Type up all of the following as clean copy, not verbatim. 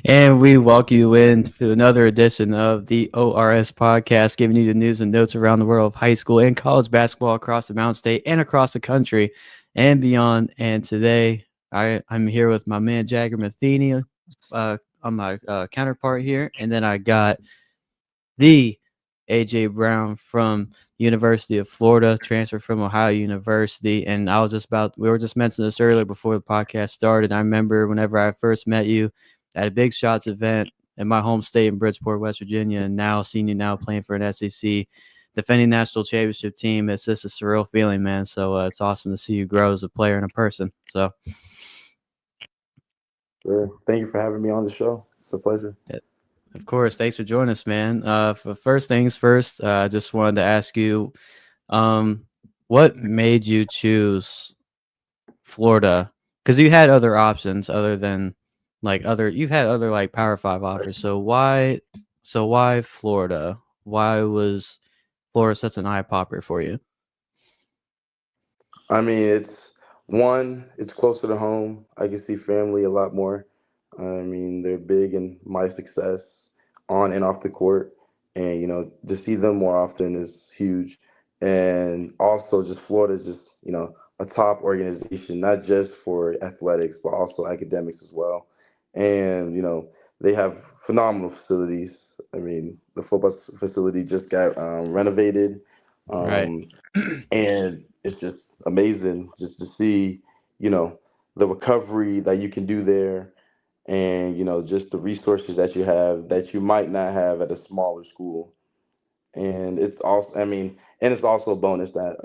And we welcome you into another edition of the ORS podcast, giving you the news and notes around the world of high school and college basketball across the Mountain State and across the country and beyond. And today I'm here with my man Jagger Matheny on my counterpart here. And then I got the AJ Brown from University of Florida, transferred from Ohio University. And we were just mentioning this earlier before the podcast started. I remember whenever I first met you at a Big Shots event in my home state in Bridgeport, West Virginia, and now seeing you now playing for an SEC defending national championship team. It's just a surreal feeling, man. So it's awesome to see you grow as a player and a person. So Sure. Thank you for having me on the show. It's a pleasure. of course, thanks for joining us, man. For first things first, I just wanted to ask you, um, what made you choose Florida? Because you had other options other than you've had other like Power Five offers. So why Florida? Why was Florida such an eye popper for you? I mean, it's closer to home. I can see family a lot more. I mean, they're big in my success on and off the court. And, to see them more often is huge. And also, just Florida is just, a top organization, not just for athletics, but also academics as well. And, they have phenomenal facilities. I mean, the football facility just got renovated. Right. Um, and it's just amazing just to see you know the recovery that you can do there, and just the resources that you have that you might not have at a smaller school. And it's also, I mean, and it's also a bonus that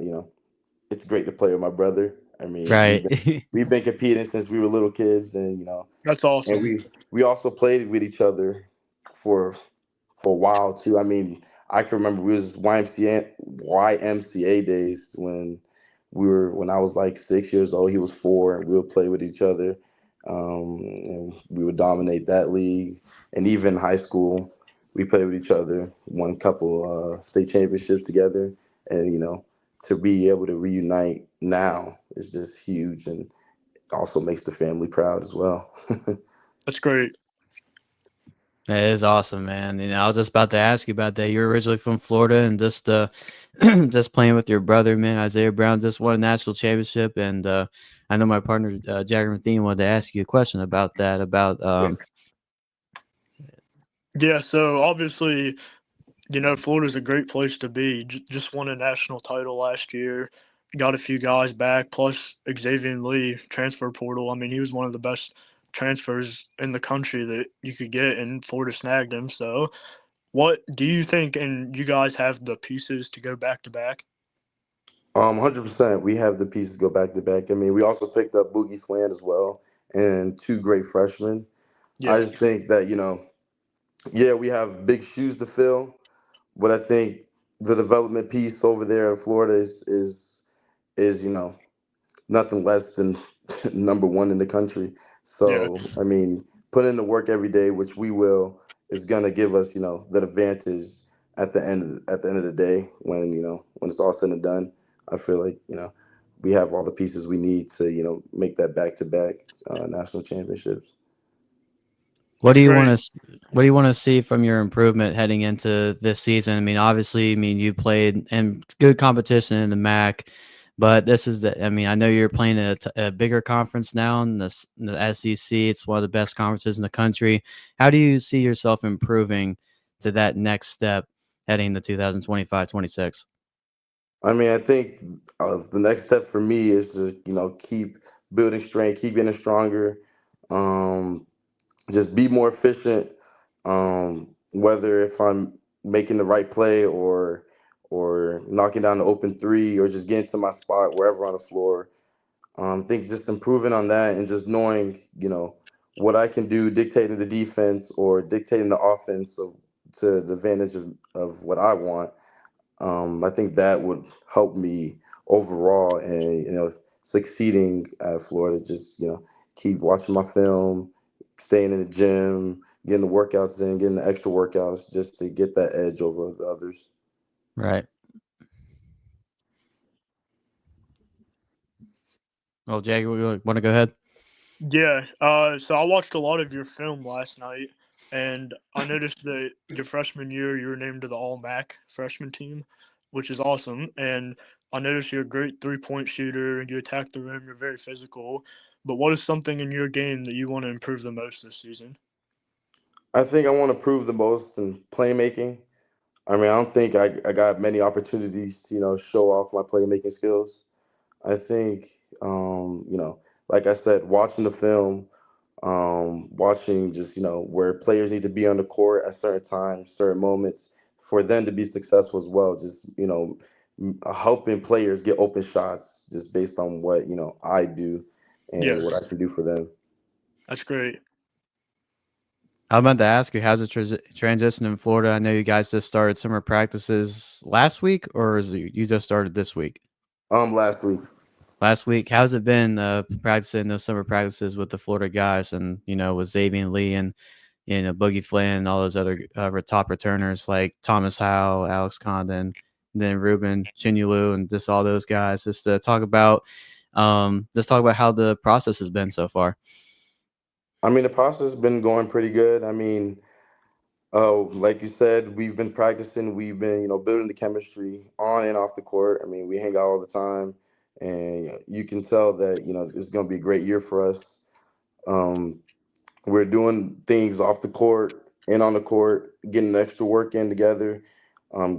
it's great to play with my brother. I mean, we've Right. been we've been competing since we were little kids, and That's and awesome. we also played with each other for a while too. I mean, I can remember we was YMCA days when I was like 6 years old, he was four, and we would play with each other. And we would dominate that league. And even in high school, we played with each other, won a couple state championships together. And to be able to reunite now is just huge, and also makes the family proud as well. That's great. That is awesome, man. I was just about to ask you about that. You're originally from Florida, and just just playing with your brother, man. Isaiah Brown just won a national championship, and I know my partner Jagger Matheny wanted to ask you a question about that. About Yes. Yeah, so obviously, Florida's a great place to be. Just won a national title last year, got a few guys back, plus Xavier Lee, transfer portal. I mean, he was one of the best transfers in the country that you could get, and Florida snagged him. So, what do you think? And you guys have the pieces to go back to back? 100%. We have the pieces to go back to back. I mean, we also picked up Boogie Fland as well, and two great freshmen. I Yeah, just think that yeah, we have big shoes to fill, but I think the development piece over there in Florida is nothing less than number one in the country. yeah. So I mean, put in the work every day, which we will, is gonna give us that advantage at the end of the day, when it's all said and done. I feel like we have all the pieces we need to make that back to back national championships. what do That's you want great. to what do you want to see from your improvement heading into this season? I mean, obviously, I mean you played in good competition in the MAC, but this is the. I mean, I know you're playing a bigger conference now in the SEC. It's one of the best conferences in the country. How do you see yourself improving to that next step heading to 2025-26? I mean, I think the next step for me is to keep building strength, keep getting stronger, um, just be more efficient. Whether if I'm making the right play or knocking down the open three or just getting to my spot wherever on the floor. I think just improving on that and just knowing what I can do, dictating the defense or dictating the offense to the advantage of what I want. I think that would help me overall and succeeding at Florida. Just keep watching my film, staying in the gym, getting the workouts in, getting the extra workouts just to get that edge over the others. Right. Well, Jagger, we want to go ahead. Yeah. So I watched a lot of your film last night, and I noticed that your freshman year you were named to the All MAC freshman team, which is awesome. And I noticed you're a great 3-point shooter. You attack the rim. You're very physical. But what is something in your game that you want to improve the most this season? I think I want to prove the most in playmaking. I mean, I don't think I got many opportunities to, show off my playmaking skills. I think, like I said, watching the film, watching just, where players need to be on the court at certain times, certain moments for them to be successful as well. Just, helping players get open shots just based on what, I do and Yeah, what I can do for them. that's great. I'm about to ask you, how's the transition in Florida? I know you guys just started summer practices last week, or is it, you just started this week? Last week. Last week, how's it been practicing those summer practices with the Florida guys, and with Xavier Lee and Boogie Flynn and all those other top returners like Thomas Howe, Alex Condon, and then Ruben Chinulu, and just all those guys. Just to talk about, how the process has been so far. I mean, the process has been going pretty good. I mean, like you said, we've been practicing. We've been, building the chemistry on and off the court. I mean, we hang out all the time, and you can tell that, it's going to be a great year for us. Um, we're doing things off the court and on the court, getting extra work in together,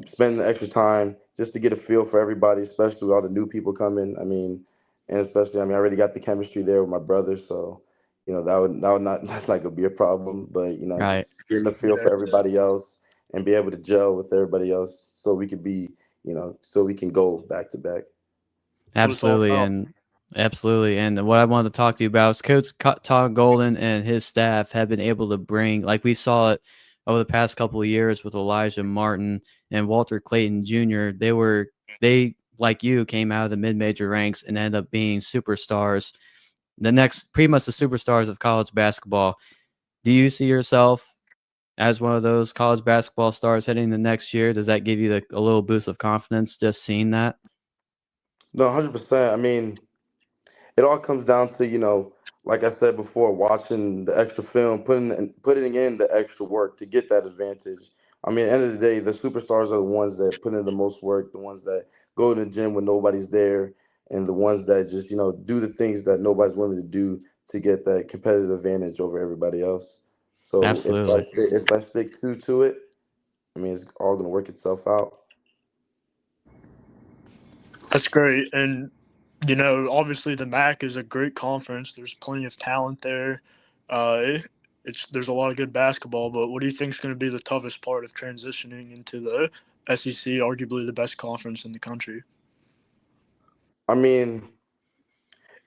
spending the extra time just to get a feel for everybody, especially with all the new people coming. I mean, and especially, I mean, I already got the chemistry there with my brother, so that would not that's not gonna be a problem. But Right. just getting a feel Yeah, for everybody else and be able to gel with everybody else, so we could be, so we can go back to back. that's what it's all Absolutely, about. and absolutely, and what I wanted to talk to you about is Todd Golden and his staff have been able to bring, like we saw it over the past couple of years with Elijah Martin and Walter Clayton Jr. They like you came out of the mid-major ranks and ended up being superstars. Pretty much the superstars of college basketball. Do you see yourself as one of those college basketball stars heading the next year? Does that give you a little boost of confidence just seeing that? No, 100%. I mean, it all comes down to, like I said before, watching the extra film, putting in the extra work to get that advantage. I mean, at the end of the day, the superstars are the ones that put in the most work, the ones that go to the gym when nobody's there, and the ones that just, do the things that nobody's willing to do to get that competitive advantage over everybody else. So Absolutely. if I stick to it, I mean, it's all gonna work itself out. That's great. And, obviously the MAC is a great conference. There's plenty of talent there. There's a lot of good basketball, but what do you think is going to be the toughest part of transitioning into the SEC, arguably the best conference in the country? I mean,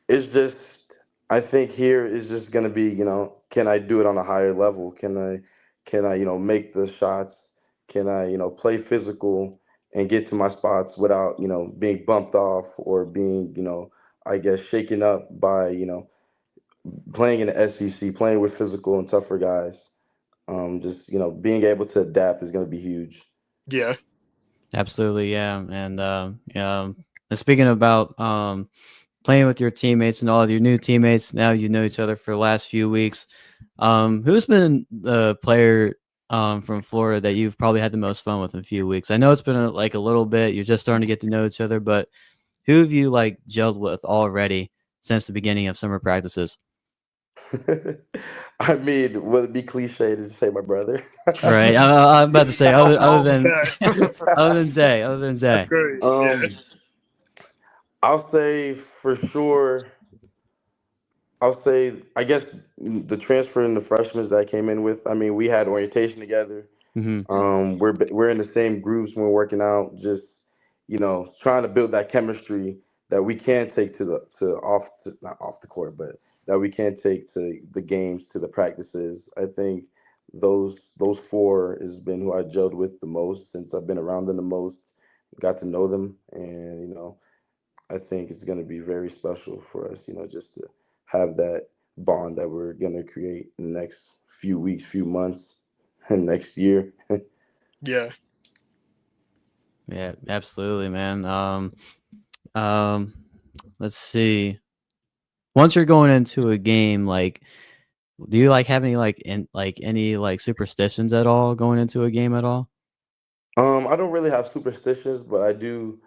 it's just I think here is just gonna be, can I do it on a higher level? Can I, make the shots? Can I, play physical and get to my spots without, being bumped off or being, I guess shaken up by, playing in the SEC, playing with physical and tougher guys. Just, being able to adapt is gonna be huge. Yeah. Absolutely, yeah. And speaking about playing with your teammates and all of your new teammates, now you know each other for the last few weeks. Who's been the player from Florida that you've probably had the most fun with in a few weeks? I know it's been like a little bit. You're just starting to get to know each other, but who have you like gelled with already since the beginning of summer practices? I mean, would it be cliche to say my brother? Right. I'm about to say other Oh, than okay. other than That's Zay. great. Yeah. um, I'll say for sure. I'll say, I guess the transfer and the freshmen that I came in with. I mean, we had orientation together. Hmm. We're in the same groups when we're working out. Just trying to build that chemistry that we can take to not off the court, but that we can take to the games, to the practices. I think those four has been who I gelled with the most since I've been around them the most. Got to know them, and I think it's going to be very special for us, just to have that bond that we're going to create in the next few weeks, few months, and next year. Yeah. Yeah, absolutely, man. Um, let's see. once you're going into a game, like, do you like have any any like superstitions at all going into a game at all? I don't really have superstitions, but I do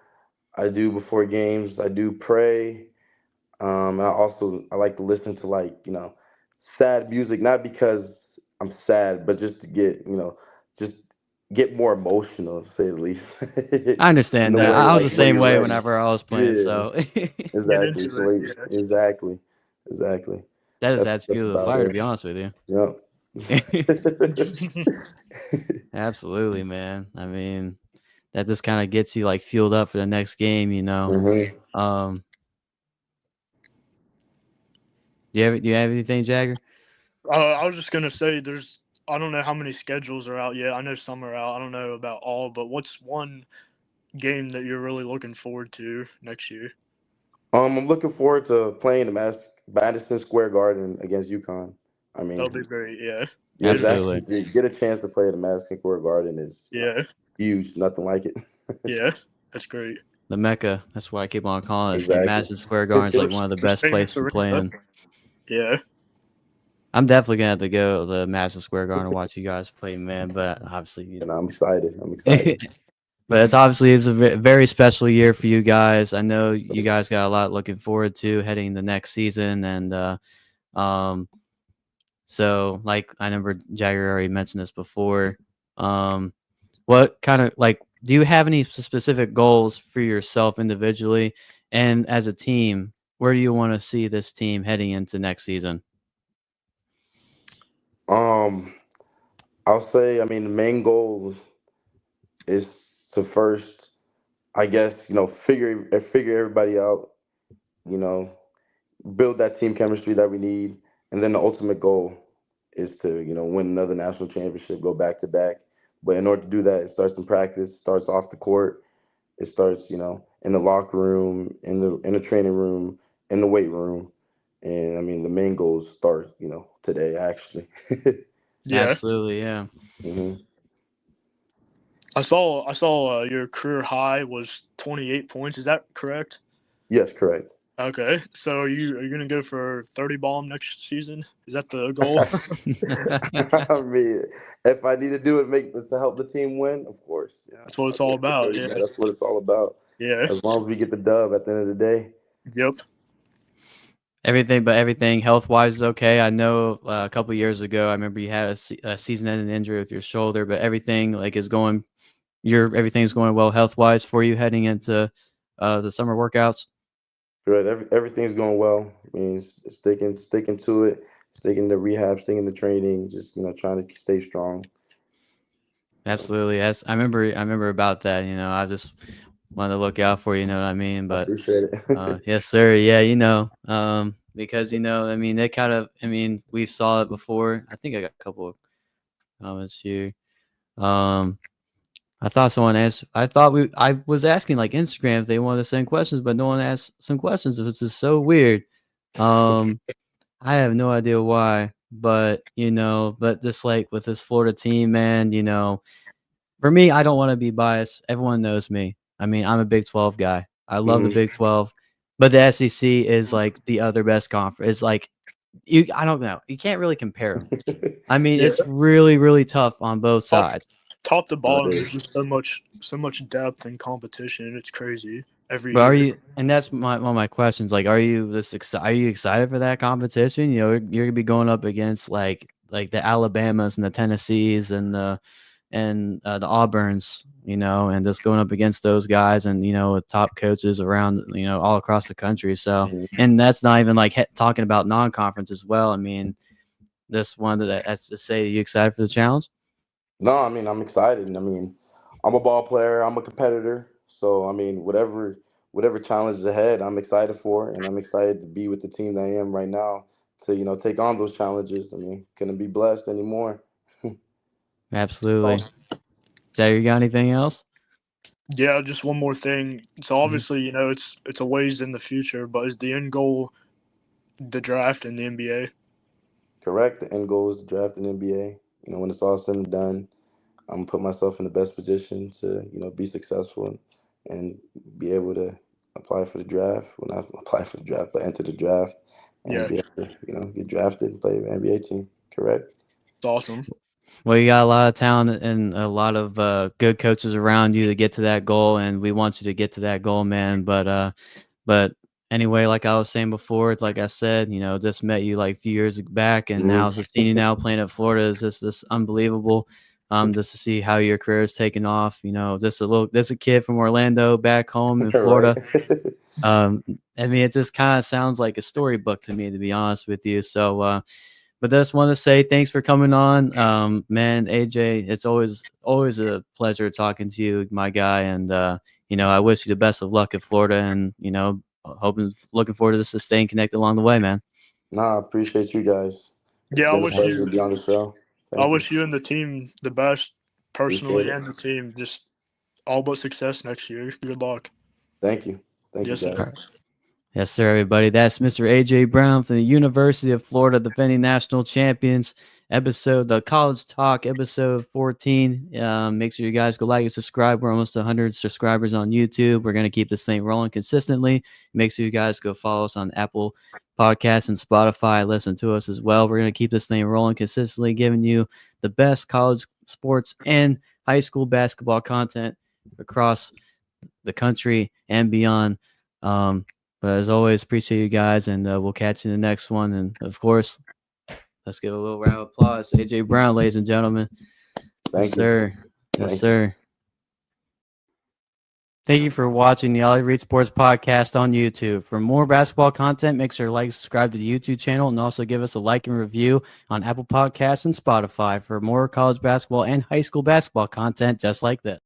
before games. I do pray. I like to listen to sad music, not because I'm sad, but just to just get more emotional, to say the least. I in understand a that. way, I was the like where same you're way ready. whenever I was playing, Yeah, so Get exactly. into So it. like, exactly, exactly. that just adds That's fuel to the about fire, to it. be honest with you. Yep. Yeah. Absolutely, man. I mean, that just kind of gets you like fueled up for the next game, you know. hmm Um, do you have anything, Jagger? I was just gonna say, I don't know how many schedules are out yet. I know some are out. I don't know about all, but what's one game that you're really looking forward to next year? I'm looking forward to playing the Madison Square Garden against UConn. I That'll be mean, great. Yeah, yeah, it'll be. Absolutely. exactly. To get a chance to play at the Madison Square Garden is, Yeah, huge. Nothing like it. yeah, that's great. The Mecca. That's why I keep on calling it. Like Exactly. Madison Square Garden is like one of the First best famous places to play arena. in. Yeah, I'm definitely gonna have to go to Madison Square Garden and watch you guys play, man. But obviously, And I'm excited. I'm excited. but it's a very special year for you guys. I know you guys got a lot looking forward to heading the next season, and um, so like I remember Jagger already mentioned this before. Um, what kind of like do you have any specific goals for yourself individually and as a team? Where do you want to see this team heading into next season? Um, I'll say, I mean, the main goal is to first, I guess, figure everybody out. You know, build that team chemistry that we need, and then the ultimate goal is to win another national championship, go back to back. But in order to do that, it starts in practice, starts off the court, it starts in the locker room, in the training room, in the weight room, and I mean the main goals start today actually. yeah. Absolutely, yeah. hmm I saw your career high was 28 points. Is that correct? Yes, correct. Okay, so are you gonna go for 30 bomb next season? Is that the goal? I mean, if I need to do it, make to help the team win, of course. Yeah, That's what I'll it's all go for about. 30. Yeah, Man. That's what it's all about. yeah, As long as we get the dub at the end of the day. yep, Everything health wise is okay. I know a couple years ago, I remember you had a season-ending injury with your shoulder, but everything like is going. Everything's going well health wise for you heading into the summer workouts. Good. Everything's going well. I mean, sticking to it, sticking to rehab, sticking to training, just trying to stay strong. Absolutely. Yes, I remember about that. I just wanted to look out for you. You know what I mean? I But appreciate it. yes, sir. Yeah, because I mean, they kind of. I mean, we saw it before. I think I got a couple of comments here. Um, I thought someone asked. I was asking like Instagram if they wanted to send questions, but no one asked some questions. This is so weird. Um, I have no idea why, but just like with this Florida team, man, for me, I don't want to be biased. Everyone knows me. I mean, I'm a Big 12 guy. I love the hmm Big 12, but the SEC is like the other best conference. It's like I don't know. You can't really compare them. I mean, yeah. it's really, really tough on both Top sides. top to No, it bottom, there's is. just so much depth and competition. It's crazy every But are year. you? And that's one of my questions. Like, Are you excited for that competition? You're gonna be going up against like the Alabamas and the Tennessees and the Auburns, and just going up against those guys and with top coaches around all across the country. So, Mhm. and that's not even like talking about non-conference as well. I mean, this one that's to say, are you excited for the challenge? No, I mean I'm excited. I mean, I'm a ball player. I'm a competitor. So I mean, whatever challenge is ahead, I'm excited for, and I'm excited to be with the team that I am right now to take on those challenges. I mean, couldn't be blessed anymore. Absolutely. Awesome. Jay, you got anything else? Yeah, just one more thing. So Mhm. obviously, it's a ways in the future, but is the end goal the draft in the NBA? Correct. The end goal is to draft an NBA. When it's all said and done, I'm gonna put myself in the best position to be successful and be able to apply for the draft. Well, not apply for the draft, but enter the draft and Yeah, be able to, get drafted and play for the NBA team. Correct. it's awesome. Well, you got a lot of talent and a lot of good coaches around you to get to that goal, and we want you to get to that goal, man. But anyway, like I was saying before, like I said, just met you like a few years back, and now as a senior now playing at Florida is this unbelievable. Just to see how your career is taking off, just a kid from Orlando back home in Florida. Right. I mean, it just kind of sounds like a storybook to me, to be honest with you. So, but just want to say thanks for coming on, man. AJ, it's always a pleasure talking to you, my guy. And I wish you the best of luck at Florida, and looking forward to just staying connected along the way, man. Nah, I appreciate you guys. It's Yeah, I been a wish pleasure you to be on the show. I Thank you. wish you and the team the best personally Appreciate it. and the team. Just all but success next year. Good luck. Thank you. Thank Yes, you, sir. guys. Yes, sir, everybody. That's Mr. AJ Brown from the University of Florida, defending national champions. The College Talk, episode 14. Make sure you guys go like and subscribe. We're almost 100 subscribers on YouTube. We're going to keep this thing rolling consistently. Make sure you guys go follow us on Apple Podcasts and Spotify. Listen to us as well. We're going to keep this thing rolling consistently, giving you the best college sports and high school basketball content across the country and beyond. But as always, appreciate you guys, and we'll catch you in the next one. And of course, let's give a little round of applause. AJ Brown, ladies and gentlemen. Thank Yes, you. sir. Thank Yes, you. sir. Thank you for watching the Ollie Reed Sports Podcast on YouTube. For more basketball content, make sure to like, subscribe to the YouTube channel, and also give us a like and review on Apple Podcasts and Spotify for more college basketball and high school basketball content just like this.